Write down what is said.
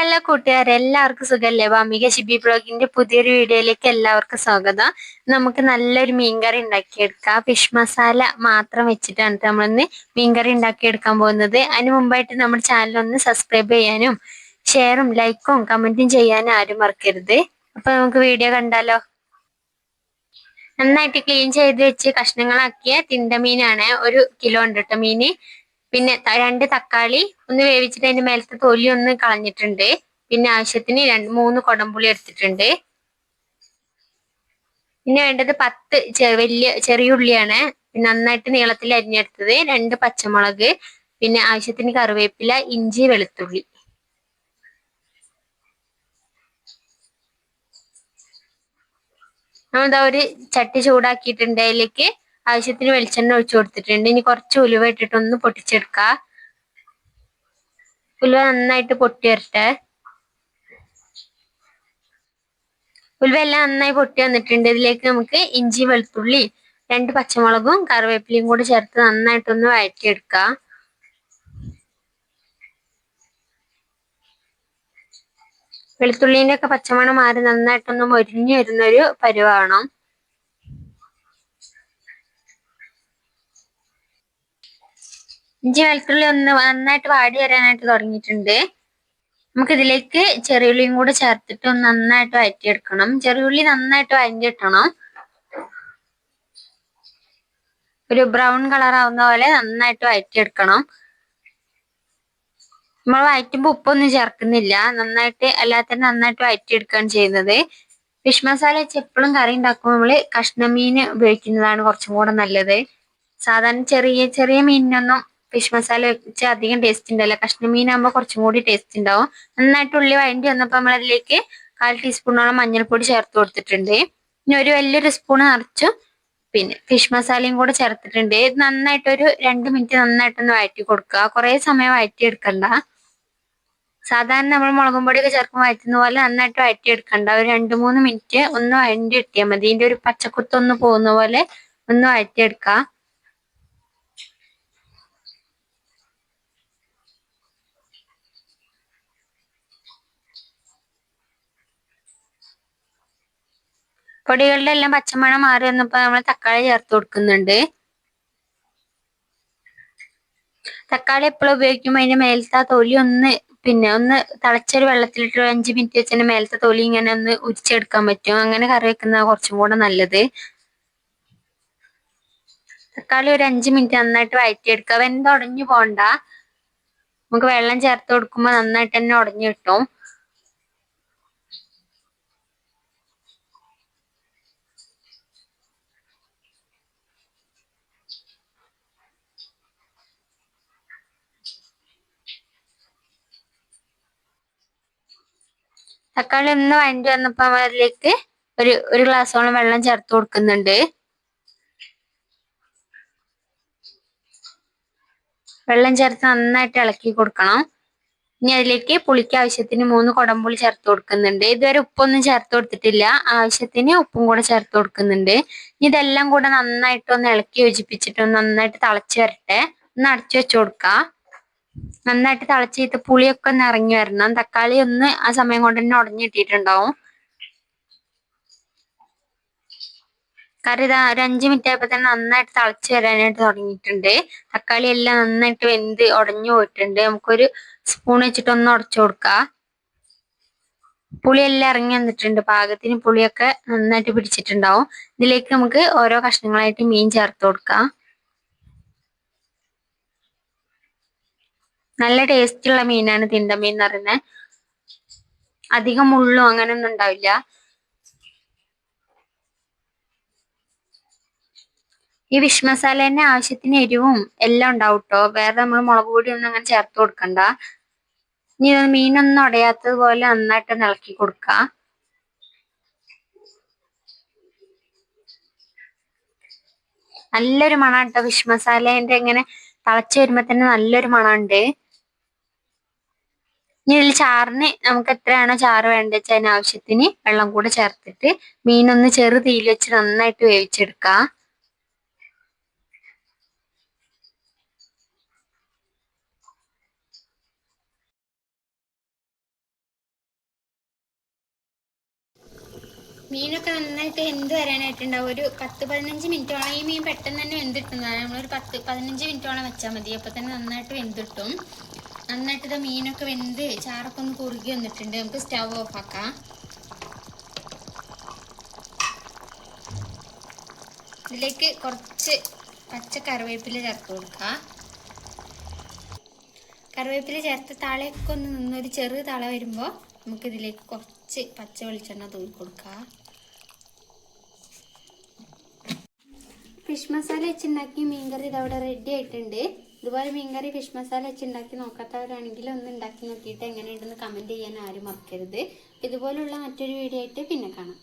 Hello കൂട്ടുകാരെ, എല്ലാവർക്കും സുഖല്ലേ? വാമിക ഷിബി ബ്ലോഗിന്റെ പുതിയൊരു വീഡിയോയിലേക്ക് എല്ലാവർക്കും സ്വാഗതം. നമുക്ക് നല്ലൊരു മീൻകറി ഉണ്ടാക്കിയെടുക്കാം. ഫിഷ് മസാല മാത്രം വെച്ചിട്ടാണ് നമ്മളിന്ന് മീൻകറി ഉണ്ടാക്കിയെടുക്കാൻ പോകുന്നത്. അതിന് മുമ്പായിട്ട് നമ്മുടെ ചാനൽ ഒന്ന് സബ്സ്ക്രൈബ് ചെയ്യാനും ഷെയറും ലൈക്കും കമന്റും ചെയ്യാനും ആരും മറക്കരുത്. അപ്പൊ നമുക്ക് വീഡിയോ കണ്ടാലോ? നന്നായിട്ട് ക്ലീൻ ചെയ്ത് വെച്ച് കഷ്ണങ്ങളാക്കിയ തിണ്ടമീനാണ്. 1 കിലോ ഉണ്ട് കേട്ടോ മീന്. പിന്നെ 2 തക്കാളി ഒന്ന് വേവിച്ചിട്ട് അതിന്റെ മേലത്തെ തൊലി ഒന്ന് കളഞ്ഞിട്ടുണ്ട്. പിന്നെ ആവശ്യത്തിന് 3 കൊടംപുളി എടുത്തിട്ടുണ്ട്. പിന്നെ വേണ്ടത് 10 വലിയ ചെറിയ ഉള്ളിയാണ് നന്നായിട്ട് നീളത്തിൽ അരിഞ്ഞെടുത്തത്. 2 പച്ചമുളക്, പിന്നെ ആവശ്യത്തിന് കറിവേപ്പില, ഇഞ്ചി, വെളുത്തുള്ളി. നമ്മളിതാ ഒരു ചട്ടി ചൂടാക്കിയിട്ടുണ്ട്. അതിലേക്ക് ആവശ്യത്തിന് വെളിച്ചെണ്ണ ഒഴിച്ചു കൊടുത്തിട്ടുണ്ട്. ഇനി കുറച്ച് ഉലുവ ഇട്ടിട്ട് ഒന്ന് പൊട്ടിച്ചെടുക്കുക. ഉലുവ നന്നായിട്ട് പൊട്ടി വരട്ടെ. ഉലുവ എല്ലാം നന്നായി പൊട്ടി വന്നിട്ടുണ്ട്. ഇതിലേക്ക് നമുക്ക് ഇഞ്ചി, വെളുത്തുള്ളി, 2 പച്ചമുളകും കറിവേപ്പിലയും കൂടി ചേർത്ത് നന്നായിട്ടൊന്ന് വഴറ്റിയെടുക്കുക. വെളുത്തുള്ളിന്റെ ഒക്കെ പച്ചമണം മാറി നന്നായിട്ടൊന്ന് മൊരിഞ്ഞു വരുന്നൊരു പരുവാവണം. ഇഞ്ചി വെളുത്തുള്ളി ഒന്ന് നന്നായിട്ട് വാടി വരാനായിട്ട് തുടങ്ങിയിട്ടുണ്ട്. നമുക്ക് ഇതിലേക്ക് ചെറിയുള്ളിയും കൂടെ ചേർത്തിട്ട് ഒന്ന് നന്നായിട്ട് വഴറ്റിയെടുക്കണം. ചെറിയുള്ളി നന്നായിട്ട് വഴറ്റിയിട്ടണം. ഒരു ബ്രൗൺ കളർ ആവുന്ന പോലെ നന്നായിട്ട് വഴറ്റിയെടുക്കണം. നമ്മൾ വഴറ്റുമ്പോൾ ഉപ്പൊന്നും ചേർക്കുന്നില്ല. നന്നായിട്ട് അല്ലാതെ നന്നായിട്ട് വഴറ്റിയെടുക്കുകയാണ് ചെയ്യുന്നത്. ഫിഷ് മസാല വെച്ച് എപ്പോഴും കറി ഉണ്ടാക്കുമ്പോൾ നമ്മൾ കഷ്ണമീൻ ഉപയോഗിക്കുന്നതാണ് കുറച്ചും കൂടെ നല്ലത്. സാധാരണ ചെറിയ ചെറിയ മീനിനൊന്നും ഫിഷ് മസാല വെച്ച് അധികം ടേസ്റ്റ് ഉണ്ടാവില്ല. കഷ്ണമീനാകുമ്പോൾ കുറച്ചും കൂടി ടേസ്റ്റ് ഉണ്ടാവും. നന്നായിട്ട് ഉള്ളി വഴണ്ടി വന്നപ്പോൾ നമ്മൾ അതിലേക്ക് 1/4 ടീസ്പൂണോളം മഞ്ഞൾപ്പൊടി ചേർത്ത് കൊടുത്തിട്ടുണ്ട്. ഇനി ഒരു വലിയൊരു സ്പൂണ് നിറച്ചു പിന്നെ ഫിഷ് മസാലയും കൂടെ ചേർത്തിട്ടുണ്ട്. ഇത് നന്നായിട്ടൊരു 2 മിനിറ്റ് നന്നായിട്ടൊന്ന് വഴറ്റി കൊടുക്കുക. കുറെ സമയം വഴറ്റി എടുക്കണ്ട. സാധാരണ നമ്മൾ മുളകും പൊടിയൊക്കെ ചേർക്കുമ്പോൾ വഴറ്റുന്ന പോലെ നന്നായിട്ട് വഴറ്റിയെടുക്കണ്ട. ഒരു 2-3 മിനിറ്റ് ഒന്ന് വഴറ്റി എടുത്തിയാൽ മതി. ഇതിന്റെ ഒരു പച്ചക്കുത്തൊന്ന് പോകുന്ന പോലെ ഒന്ന് വഴറ്റിയെടുക്കുക. പൊടികളുടെ എല്ലാം പച്ചമണം മാറി വന്നപ്പോൾ നമ്മൾ തക്കാളി ചേർത്ത് കൊടുക്കുന്നുണ്ട്. തക്കാളി എപ്പോഴും ഉപയോഗിക്കുമ്പോൾ അതിന്റെ മേലത്തെ തൊലി ഒന്ന് തിളച്ചൊരു വെള്ളത്തിലിട്ട് 5 മിനിറ്റ് വെച്ചതിന്റെ മേലത്തെ തൊലി ഇങ്ങനെ ഒന്ന് ഉരിച്ചെടുക്കാൻ പറ്റും. അങ്ങനെ കറി വെക്കുന്നത് കുറച്ചും കൂടെ നല്ലത്. തക്കാളി ഒരു 5 മിനിറ്റ് നന്നായിട്ട് വഴറ്റിയെടുക്കുക. വെന്തുടഞ്ഞു പോണ്ട. നമുക്ക് വെള്ളം ചേർത്ത് കൊടുക്കുമ്പോൾ നന്നായിട്ട് തന്നെ ഉടഞ്ഞു കിട്ടും. തക്കാളി ഒന്ന് വഴറ്റി വന്നപ്പോൾ അതിലേക്ക് ഒരു ഗ്ലാസോളം വെള്ളം ചേർത്ത് കൊടുക്കുന്നുണ്ട്. വെള്ളം ചേർത്ത് നന്നായിട്ട് ഇളക്കി കൊടുക്കണം. ഇനി അതിലേക്ക് പുളിക്ക് ആവശ്യത്തിന് 3 കൊടംപുളി ചേർത്ത് കൊടുക്കുന്നുണ്ട്. ഇതുവരെ ഉപ്പൊന്നും ചേർത്ത് കൊടുത്തിട്ടില്ല. ആവശ്യത്തിന് ഉപ്പും കൂടെ ചേർത്ത് കൊടുക്കുന്നുണ്ട്. ഇതെല്ലാം കൂടെ നന്നായിട്ടൊന്ന് ഇളക്കി യോജിപ്പിച്ചിട്ട് നന്നായിട്ട് തിളച്ച് വരട്ടെ. ഒന്ന് അടച്ചു വെച്ച് കൊടുക്കുക. നന്നായിട്ട് തിളച്ചിട്ട് പുളിയൊക്കെ ഒന്ന് ഇറങ്ങി വരണം. തക്കാളി ഒന്ന് ആ സമയം കൊണ്ട് തന്നെ ഉടഞ്ഞു കിട്ടിയിട്ടുണ്ടാവും. കറി ഇതാ ഒരു 5 മിനിറ്റ് ആയപ്പോൾ തന്നെ നന്നായിട്ട് തിളച്ച് വരാനായിട്ട് തുടങ്ങിയിട്ടുണ്ട്. തക്കാളി എല്ലാം നന്നായിട്ട് വെന്ത് ഉടഞ്ഞു പോയിട്ടുണ്ട്. നമുക്കൊരു സ്പൂൺ വെച്ചിട്ട് ഒന്ന് ഉടച്ചു കൊടുക്കുക. പുളിയെല്ലാം ഇറങ്ങി വന്നിട്ടുണ്ട്. പാകത്തിന് പുളിയൊക്കെ നന്നായിട്ട് പിടിച്ചിട്ടുണ്ടാവും. ഇതിലേക്ക് നമുക്ക് ഓരോ കഷ്ണങ്ങളായിട്ട് മീൻ ചേർത്ത് കൊടുക്കാം. നല്ല ടേസ്റ്റുള്ള മീനാണ് തിണ്ടമീൻ എന്ന് പറയുന്നത്. അധികം മുള്ളും അങ്ങനെയൊന്നും ഉണ്ടാവില്ല. ഈ ഫിഷ് മസാല തന്നെ ആവശ്യത്തിന് എരിവും എല്ലാം ഉണ്ടാവും കേട്ടോ. വേറെ നമ്മൾ മുളക് പൊടി ഒന്നും അങ്ങനെ ചേർത്ത് കൊടുക്കണ്ട. ഇനി മീനൊന്നും ഉടയാത്തത് പോലെ നന്നായിട്ട് ഇളക്കി കൊടുക്കുക. നല്ലൊരു മണം കേട്ടോ. ഫിഷ് മസാലേന്റെ ഇങ്ങനെ തിളച്ച് വരുമ്പോ തന്നെ നല്ലൊരു മണമുണ്ട്. ഇനി ഇതിൽ ചാറിന് നമുക്ക് എത്രയാണോ ചാറ് വേണ്ടത് വെച്ചാൽ അതിന് ആവശ്യത്തിന് വെള്ളം കൂടെ ചേർത്തിട്ട് മീനൊന്ന് ചെറു തീയിൽ വെച്ച് നന്നായിട്ട് വേവിച്ചെടുക്കുക. മീനൊക്കെ നന്നായിട്ട് വെന്ത് വരാനായിട്ടുണ്ടാവും. ഒരു 10-15 മിനിറ്റോളം. ഈ മീൻ പെട്ടെന്ന് തന്നെ വെന്തിട്ടുന്നതാണ്. നമ്മളൊരു 10-15 മിനിറ്റോളം വെച്ചാൽ മതി. അപ്പോൾ തന്നെ നന്നായിട്ട് വെന്തിട്ടും. നന്നായിട്ട് ഇത് മീനൊക്കെ വെന്ത് ചാറൊക്കെ ഒന്ന് കുറുകി വന്നിട്ടുണ്ട്. നമുക്ക് സ്റ്റവ് ഓഫ് ആക്കാം. ഇതിലേക്ക് കുറച്ച് പച്ച കറിവേപ്പില ചേർത്ത് കൊടുക്കാം. കറിവേപ്പില ചേർത്ത് താളയൊക്കെ ഒന്ന് നിന്നൊരു ചെറു തള വരുമ്പോൾ നമുക്കിതിലേക്ക് കുറച്ച് പച്ച വെളിച്ചെണ്ണ തൂക്കി കൊടുക്കാം. ഫിഷ് മസാല വെച്ചുണ്ടാക്കി മീൻകറി ഇതവിടെ റെഡി ആയിട്ടുണ്ട്. ഇതുപോലെ മീൻകറി ഫിഷ് മസാല വെച്ചുണ്ടാക്കി നോക്കാത്തവരാണെങ്കിൽ ഒന്ന് ഉണ്ടാക്കി നോക്കിയിട്ട് എങ്ങനെയുണ്ടെന്ന് കമൻറ്റ് ചെയ്യാൻ ആരും മറക്കരുത്. ഇതുപോലുള്ള മറ്റൊരു വീഡിയോ ആയിട്ട് പിന്നെ കാണാം.